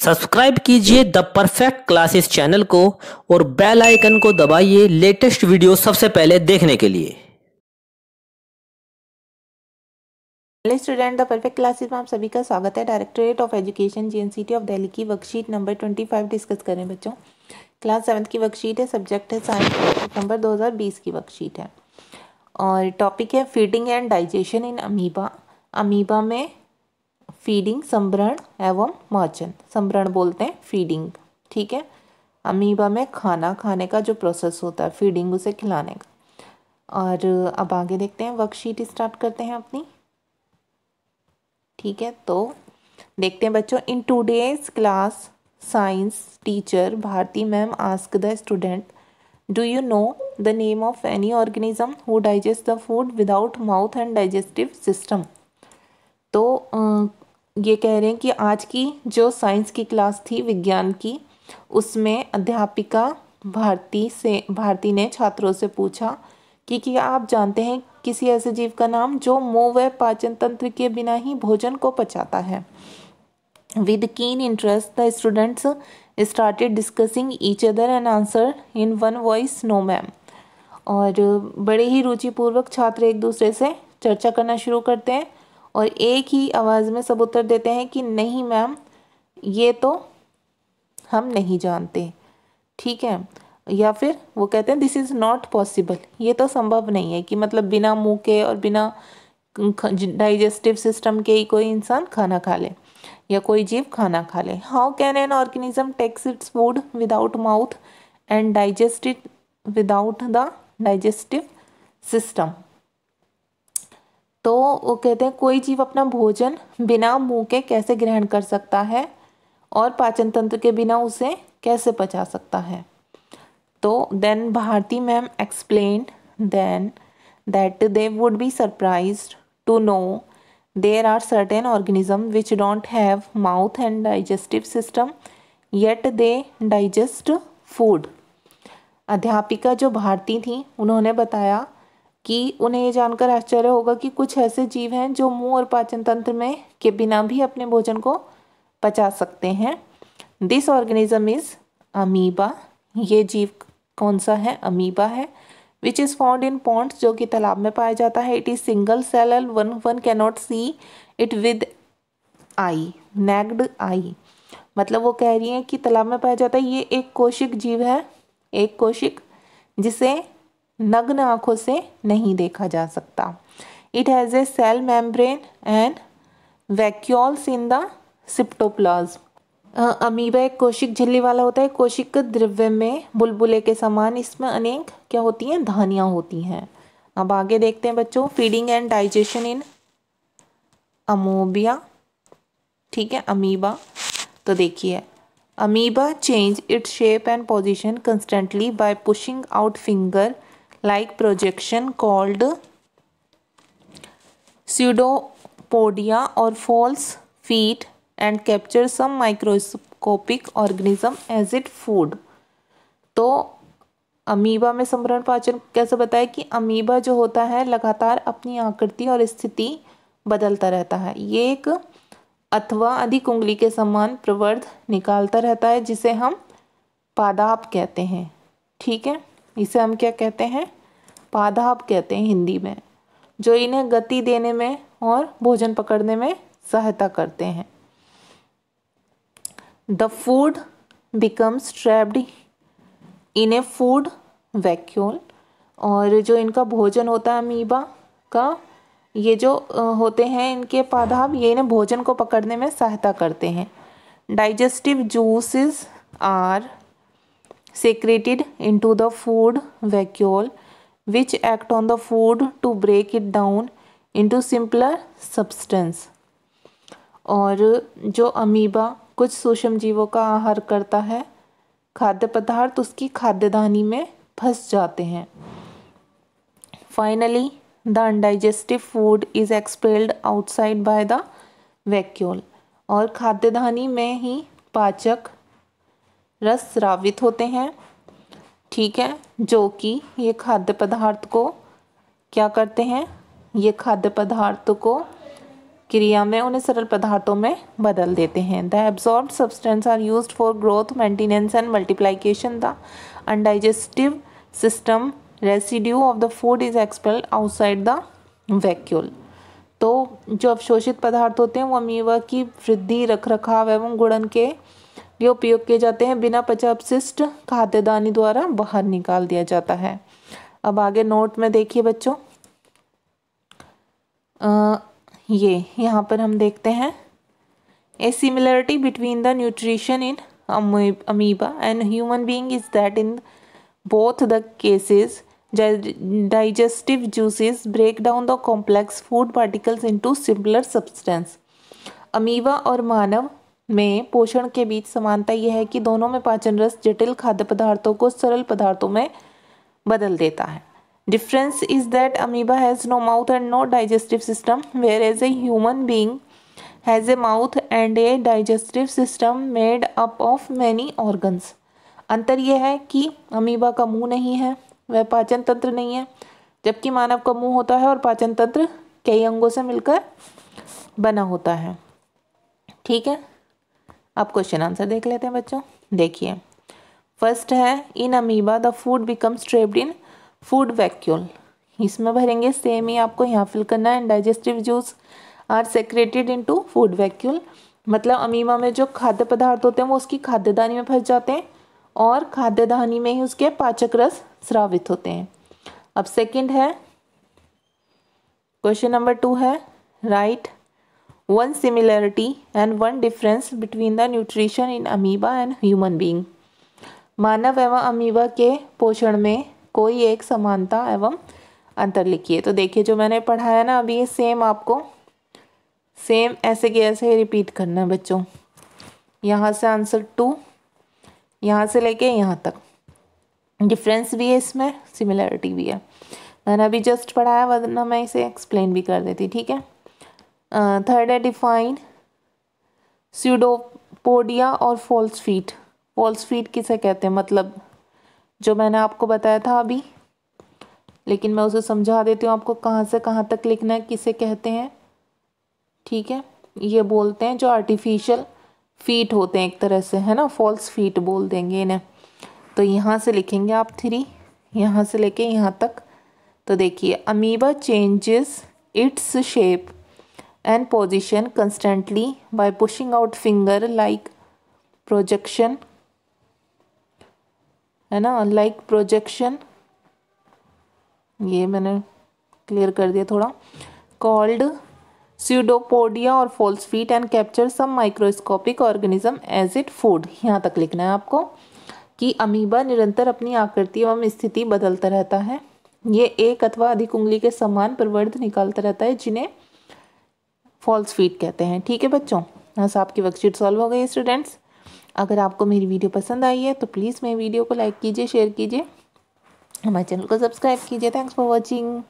Subscribe कीजिए the perfect classes channel को और बेल आइकन को दबाइए लेटेस्ट वीडियो सबसे पहले देखने के लिए। Hello student, the perfect classes में आप सभी का स्वागत है। Directorate of education JNCT of Delhi की वर्कशीट नंबर 25 डिस्कस करें बच्चों। क्लास 7 की वर्कशीट है, सब्जेक्ट है साइंस, सितंबर 2020 की वर्कशीट है और टॉपिक है feeding and digestion in amoeba. Amoeba में फीडिंग, संभरण एवं मोचन। संभरण बोलते हैं फीडिंग, ठीक है। अमीबा में खाना खाने का जो प्रोसेस होता है, फीडिंग उसे खिलाने का। और अब आगे देखते हैं, वर्कशीट स्टार्ट करते हैं अपनी, ठीक है। तो देखते हैं बच्चों, in today's class science teacher Bharti ma'am ask the student, do you know the name of any organism who digest the food without mouth and digestive system. तो ये कह रहे हैं कि आज की जो साइंस की क्लास थी, विज्ञान की, उसमें अध्यापिका भारती ने छात्रों से पूछा कि क्या आप जानते हैं किसी ऐसे जीव का नाम जो मुंह व पाचन तंत्र के बिना ही भोजन को पचाता है। With keen interest the students started discussing each other and answer in one voice, no ma'am. और बड़े ही रुचिपूर्वक छात्र एक दूसरे से चर्चा करना शुरू करते हैं और एक ही आवाज़ में सब उत्तर देते हैं कि नहीं मैम, ये तो हम नहीं जानते, ठीक है। या फिर वो कहते हैं दिस इज़ नॉट पॉसिबल, ये तो संभव नहीं है कि मतलब बिना मुंह के और बिना डाइजेस्टिव सिस्टम के ही कोई इंसान खाना खा ले या कोई जीव खाना खा ले। How can an organism takes its food without mouth and digest it without the digestive system. तो वो कहते हैं कोई जीव अपना भोजन बिना मुंह के कैसे ग्रहण कर सकता है और पाचन तंत्र के बिना उसे कैसे पचा सकता है। तो then Bharti ma'am explained then that they would be surprised to know there are certain organism which don't have mouth and digestive system yet they digest food. अध्यापिका जो भारती थी, उन्होंने बताया कि उन्हें ये जानकर आश्चर्य होगा कि कुछ ऐसे जीव हैं जो मुंह और पाचन तंत्र में के बिना भी अपने भोजन को पचा सकते हैं। This organism is amoeba. ये जीव कौन सा है? अमीबा है। Which is found in ponds, जो कि तालाब में पाया जाता है। It is single celled, one can not see it with eye, naked eye. मतलब वो कह रही हैं कि तालाब में पाया जाता है, ये एक कोशिक जीव है, एक कोशिक जिसे नग्न आंखों से नहीं देखा जा सकता। It has a cell membrane and vacuoles in the cytoplasm. Amoeba एक कोशिक झिल्ली वाला होता है। कोशिक द्रव्य में बुलबुले के समान इसमें अनेक क्या होती हैं? धानियाँ होती हैं। अब आगे देखते हैं बच्चों, फीडिंग एंड डाइजेशन इन अमोबिया, ठीक है, अमीबा। तो देखिए, amoeba change its shape and position constantly bye pushing out finger like projection called pseudopodia or false feet and capture some microscopic organism as its food। तो अमीबा में संभरण पाचन कैसे बताया कि अमीबा जो होता है लगातार अपनी आकृति और स्थिति बदलता रहता है। ये एक अथवा अधिक उंगली के समान प्रवर्ध निकालता रहता है, जिसे हम पादाप कहते हैं, ठीक है। इसे हम क्या कहते हैं? पादाप कहते हैं हिंदी में, जो इन्हें गति देने में और भोजन पकड़ने में सहायता करते हैं। The food becomes trapped in A food vacuole. और जो इनका भोजन होता है अमीबा का, ये जो होते हैं इनके पादाप, ये इन्हें भोजन को पकड़ने में सहायता करते हैं। Digestive juices are secreted into the food vacuole which act on the food to break it down into simpler substance। और जो अमीबा कुछ सूक्ष्म जीवों का आहार करता है, खाद्य पदार्थ उसकी खाद्यदानी में फंस जाते हैं। Finally the undigestive food is expelled outside by the vacuole. और खाद्यदानी में ही पाचक रस स्रावित होते हैं, ठीक है, जो कि ये खाद्य पदार्थ को क्या करते हैं? ये खाद्य पदार्थ को क्रिया में उन्हें सरल पदार्थों में बदल देते हैं। The absorbed substance are used for growth, maintenance and multiplication. The undigestive system residue of the food is expelled outside the vacuole. तो जो अवशोषित पदार्थ होते हैं वो अमीबा की वृद्धि, रखरखाव एवं गुणन के लिए उपयोग किए जाते हैं। बिना पचा अपशिष्ट खाद्यदानी द्वारा बाहर निकाल दिया जाता है। अब आगे नोट में देखिए बच्चों, ये यहाँ पर हम देखते हैं ए similarity between the nutrition in amoeba and human being is that in both the cases digestive juices break down the complex food particles into simpler substance। Amoeba और मानव में पोषण के बीच समानता यह है कि दोनों में पाचन रस जटिल खाद्य पदार्थों को सरल पदार्थों में बदल देता है। Difference is that amoeba has no mouth and no digestive system, whereas a human being has a mouth and a digestive system made up of many organs। अंतर यह है कि अमीबा का मुंह नहीं है, वह पाचन तंत्र नहीं है, जबकि मानव का मुंह होता है और पाचन तंत्र कई अंगों से मिलकर बना होता है। ठीक है, अब क्वेश्चन आंसर देख लेते हैं बच्चों। देखिए, फर्स्ट है in amoeba the food becomes trapped in food vacuole. इसमें भरेंगे सेम ही आपको यहाँ फिल करना है। Digestive juice are secreted into food vacuole, मतलब अमीबा में जो खाद्य पदार्थ होते हैं वो उसकी खाद्यदानी में फंस जाते हैं और खाद्यदानी में ही उसके पाचक रस स्रावित होते हैं। अब सेकंड है, क्वेश्चन नंबर 2 है write one similarity and one difference between the nutrition in amoeba and human being. मानव एवं अमीबा के पोषण में कोई एक समानता एवं अंतर लिखिए। तो देखिए, जो मैंने पढ़ाया ना अभी, ये सेम आपको सेम ऐसे के ऐसे रिपीट करना है बच्चों। यहाँ से आंसर 2, यहाँ से लेके यहाँ तक डिफरेंस भी है, इसमें सिमिलरिटी भी है। मैंने अभी जस्ट पढ़ाया, वरना मैं इसे एक्सप्लेन भी कर देती। ठीक है, थर्ड है डिफाइन स्यूडोपोडिया और फॉल्स फीट। फॉल्स फीट किसे कहते हैं, मतलब जो मैंने आपको बताया था अभी, लेकिन मैं उसे समझा देती हूँ आपको कहाँ से कहाँ तक लिखना है, किसे कहते हैं। ठीक है, ये बोलते हैं जो आर्टिफिशियल फीट होते हैं एक तरह से, है ना, फॉल्स फीट बोल देंगे इन्हें। तो यहाँ से लिखेंगे आप 3, यहाँ से लेके यहाँ तक। तो देखिए, amoeba changes its shape and position constantly bye pushing out finger like projection, है ना, लाइक प्रोजेक्शन। ये मैंने क्लियर कर दिया थोड़ा। कॉल्ड स्यूडोपोडिया और false feet and capture some microscopic organism as it food. यहाँ तक लिखना है आपको कि अमीबा निरंतर अपनी आकृति एवं स्थिति बदलता रहता है। ये एक अथवा अधिक उंगली के समान प्रवर्ध निकालता रहता है, जिन्हें फॉल्स फीट कहते हैं। ठीक है बच्चों, बस आपकी वर्कशीट सॉल्व हो गई स्टूडेंट्स। अगर आपको मेरी वीडियो पसंद आई है तो प्लीज़ मेरी वीडियो को लाइक कीजिए, शेयर कीजिए, हमारे चैनल को सब्सक्राइब कीजिए। Thanks for watching.